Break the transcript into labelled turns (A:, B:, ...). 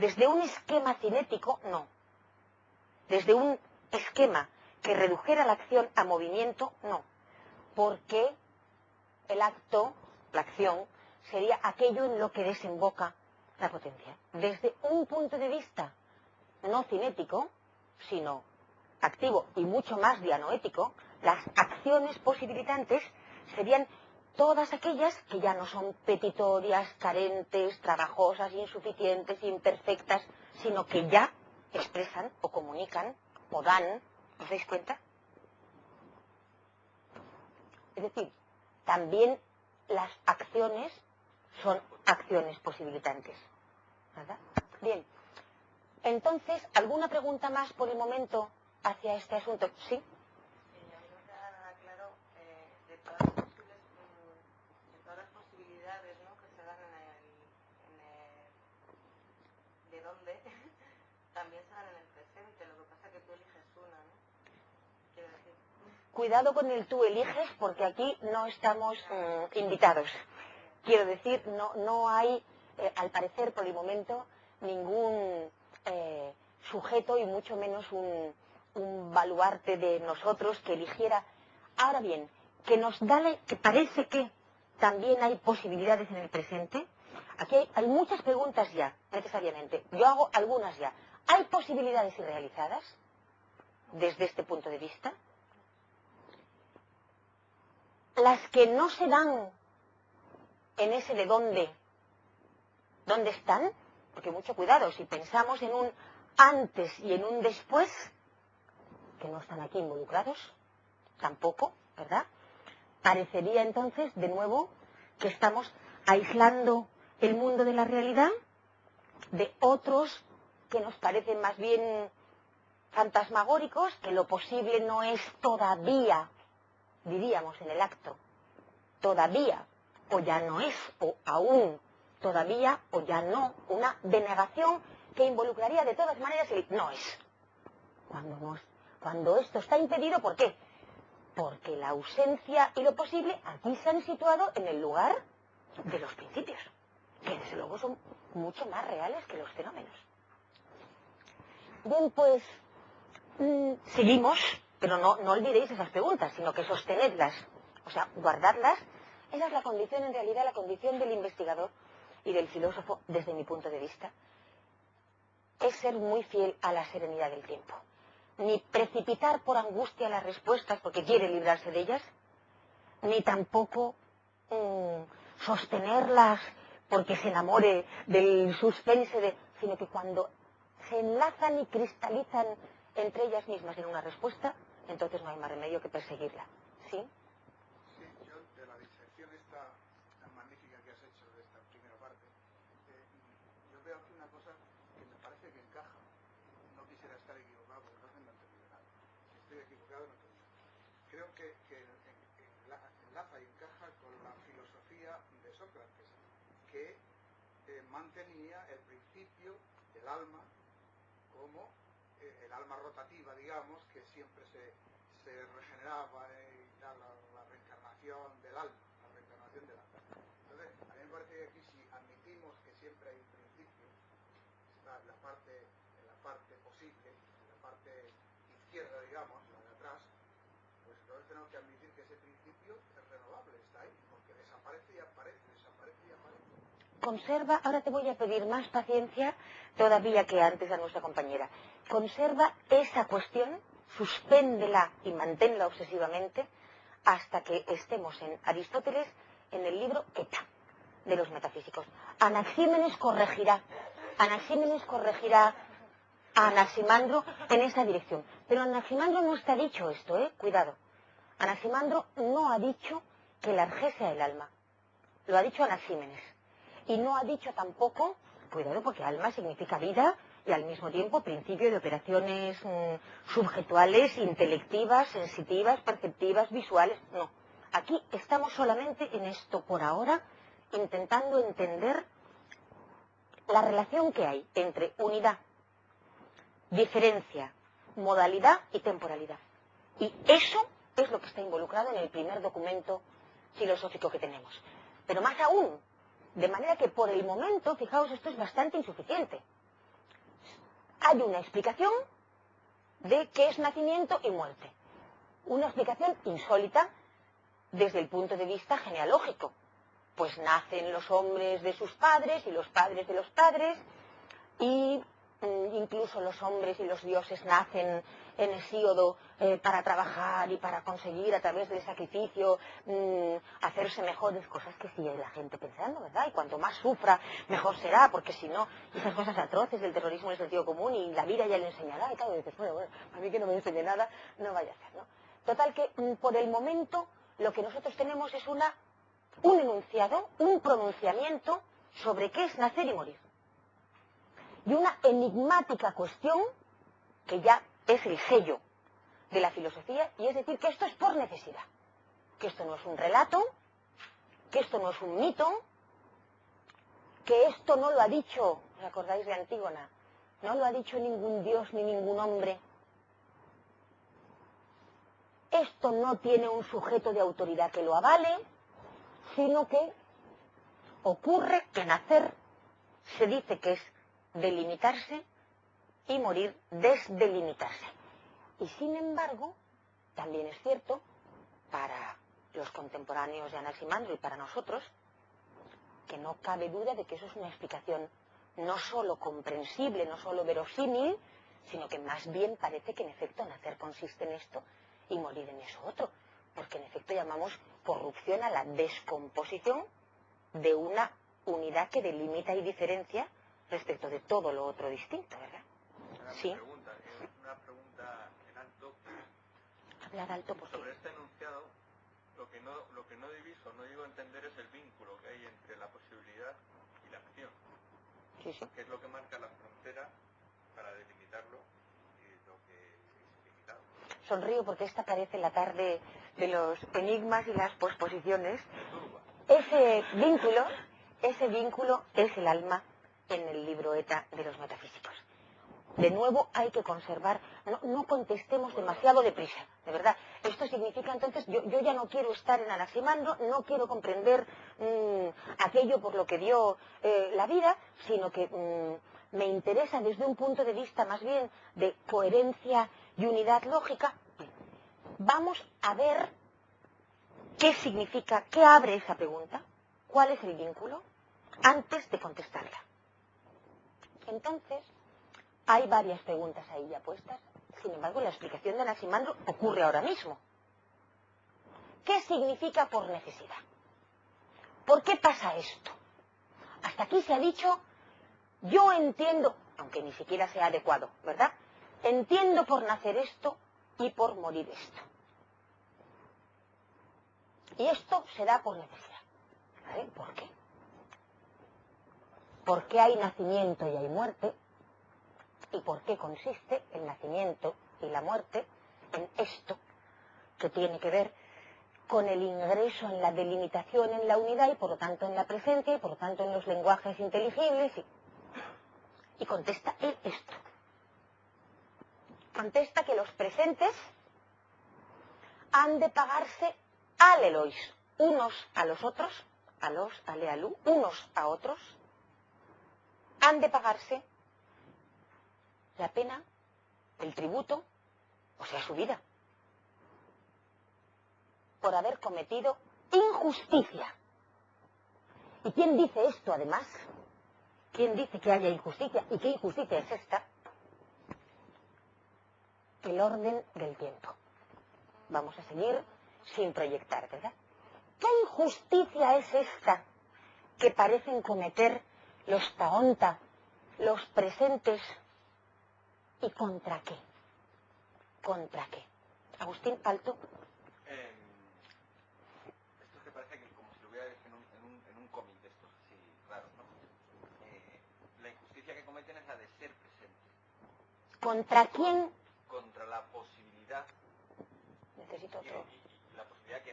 A: Desde un esquema cinético, no. Desde un esquema que redujera la acción a movimiento, no. Porque el acto, la acción, sería aquello en lo que desemboca la potencia. Desde un punto de vista no cinético, sino activo y mucho más dianoético, las acciones posibilitantes serían todas aquellas que ya no son petitorias, carentes, trabajosas, insuficientes, imperfectas, sino que ya expresan o comunican o dan. ¿Os dais cuenta? Es decir, también las acciones son acciones posibilitantes, ¿verdad? Bien, entonces, ¿alguna pregunta más por el momento hacia este asunto? ¿Sí?
B: A mí no me queda nada claro de todas las posibilidades, ¿no?, que se dan de dónde también se dan en el presente. Lo que pasa es que tú eliges una, ¿no? Quiero decir.
A: Cuidado con el tú eliges, porque aquí no estamos invitados. Quiero decir, no hay, al parecer, por el momento, ningún sujeto y mucho menos un baluarte de nosotros que eligiera. Ahora bien, que parece que también hay posibilidades en el presente. Aquí hay muchas preguntas ya, necesariamente. Yo hago algunas ya. ¿Hay posibilidades irrealizadas desde este punto de vista? Las que no se dan en ese de dónde están, porque mucho cuidado, si pensamos en un antes y en un después, que no están aquí involucrados, tampoco, ¿verdad? Parecería entonces, de nuevo, que estamos aislando el mundo de la realidad de otros que nos parecen más bien fantasmagóricos, que lo posible no es todavía, diríamos en el acto, todavía, o ya no es, o aún todavía, o ya no, una denegación que involucraría de todas maneras el no es. Cuando esto está impedido, ¿por qué? Porque la ausencia y lo posible aquí se han situado en el lugar de los principios, que desde luego son mucho más reales que los fenómenos. Bien, pues seguimos, pero no olvidéis esas preguntas, sino que sostenedlas, o sea, guardadlas. Esa es la condición, en realidad, la condición del investigador y del filósofo, desde mi punto de vista, es ser muy fiel a la serenidad del tiempo. Ni precipitar por angustia las respuestas porque quiere librarse de ellas, ni tampoco sostenerlas porque se enamore del suspense, sino que cuando se enlazan y cristalizan entre ellas mismas en una respuesta, entonces no hay más remedio que perseguirla. ¿Sí?
C: Sí, yo de la disección esta tan magnífica que has hecho de esta primera parte, yo veo aquí una cosa que me parece que encaja. No quisiera estar equivocado porque no tengo entendido nada. Si estoy equivocado, no tengo nada. Creo que enlaza y encaja con la filosofía de Sócrates, que mantenía el principio del alma como el alma rotativa, digamos, que siempre se regeneraba y tal, la reencarnación del alma, Entonces, a mí me parece que aquí, si admitimos que siempre hay un principio, está en la parte posible, en la parte izquierda, digamos, la de atrás, pues entonces tenemos que admitir que ese principio es renovable, está ahí, porque desaparece y aparece, desaparece y aparece.
A: Conserva, ahora te voy a pedir más paciencia todavía que antes a nuestra compañera. Conserva esa cuestión, suspéndela y manténla obsesivamente hasta que estemos en Aristóteles, en el libro Eta, de los metafísicos. Anaxímenes corregirá a Anaximandro en esa dirección. Pero Anaximandro no está dicho esto, cuidado. Anaximandro no ha dicho que la arjé sea el alma. Lo ha dicho Anaxímenes. Y no ha dicho tampoco, cuidado, porque alma significa vida y al mismo tiempo principio de operaciones subjetuales, intelectivas, sensitivas, perceptivas, visuales. No. Aquí estamos solamente en esto por ahora, intentando entender la relación que hay entre unidad, diferencia, modalidad y temporalidad. Y eso es lo que está involucrado en el primer documento filosófico que tenemos. Pero más aún, de manera que por el momento, fijaos, esto es bastante insuficiente. hay una explicación de qué es nacimiento y muerte. Una explicación insólita desde el punto de vista genealógico. Pues nacen los hombres de sus padres y los padres de los padres, y incluso los hombres y los dioses nacen en Hesíodo para trabajar y para conseguir a través del sacrificio hacerse mejores, cosas que sigue la gente pensando, ¿verdad? Y cuanto más sufra, mejor será, porque si no, esas cosas atroces del terrorismo del sentido común y la vida ya le enseñará, y claro, dices, bueno, a mí que no me enseñe nada, no vaya a ser, ¿no? Total que por el momento lo que nosotros tenemos es un enunciado, un pronunciamiento sobre qué es nacer y morir. Y una enigmática cuestión que ya es el sello de la filosofía, y es decir, que esto es por necesidad, que esto no es un relato, que esto no es un mito, que esto no lo ha dicho, ¿os acordáis de Antígona? No lo ha dicho ningún dios ni ningún hombre. Esto no tiene un sujeto de autoridad que lo avale, sino que ocurre que nacer se dice que es delimitarse y morir desdelimitarse. Y sin embargo, también es cierto, para los contemporáneos de Anaximandro y para nosotros, que no cabe duda de que eso es una explicación no solo comprensible, no solo verosímil, sino que más bien parece que en efecto nacer consiste en esto y morir en eso otro, porque en efecto llamamos corrupción a la descomposición de una unidad que delimita y diferencia respecto de todo lo otro distinto, ¿verdad? Sí.
D: Una pregunta en alto.
A: Hablar alto porque...
D: Sobre este enunciado, lo que no diviso, no llego a entender es el vínculo que hay entre la posibilidad y la acción.
A: Sí, sí.
D: Que es lo que marca la frontera para delimitarlo y lo que es limitado.
A: Sonrío porque esta parece la tarde de los enigmas y las posposiciones. Ese vínculo es el alma en el libro Eta de los metafísicos. De nuevo hay que conservar, no contestemos demasiado deprisa, de verdad. Esto significa entonces, yo ya no quiero estar en Anaximandro, no quiero comprender aquello por lo que dio la vida, sino que me interesa desde un punto de vista más bien de coherencia y unidad lógica. Vamos a ver qué significa, qué abre esa pregunta, cuál es el vínculo, antes de contestarla. Entonces, hay varias preguntas ahí ya puestas. Sin embargo, la explicación de Anaximandro ocurre ahora mismo. ¿Qué significa por necesidad? ¿Por qué pasa esto? Hasta aquí se ha dicho, yo entiendo, aunque ni siquiera sea adecuado, ¿verdad? Entiendo por nacer esto y por morir esto. Y esto se da por necesidad. ¿Vale? ¿Por qué? Porque hay nacimiento y hay muerte. ¿Y por qué consiste el nacimiento y la muerte en esto que tiene que ver con el ingreso en la delimitación en la unidad y por lo tanto en la presencia y por lo tanto en los lenguajes inteligibles? Y contesta él esto. Contesta que los presentes han de pagarse alelois, unos a los otros, a los alealú, unos a otros, han de pagarse la pena, el tributo, o sea, su vida, por haber cometido injusticia. ¿Y quién dice esto, además? ¿Quién dice que haya injusticia? ¿Y qué injusticia es esta? El orden del tiempo. Vamos a seguir sin proyectar, ¿verdad? ¿Qué injusticia es esta que parecen cometer los taonta, los presentes? ¿Y contra qué? ¿Contra qué? Agustín, alto.
D: Esto es que parece que como si lo hubiera en un cómic de estos así raros, ¿no? La injusticia que cometen es la de ser presente.
A: ¿Contra quién?
D: Contra la posibilidad.
A: Necesito otro.
D: Y la posibilidad que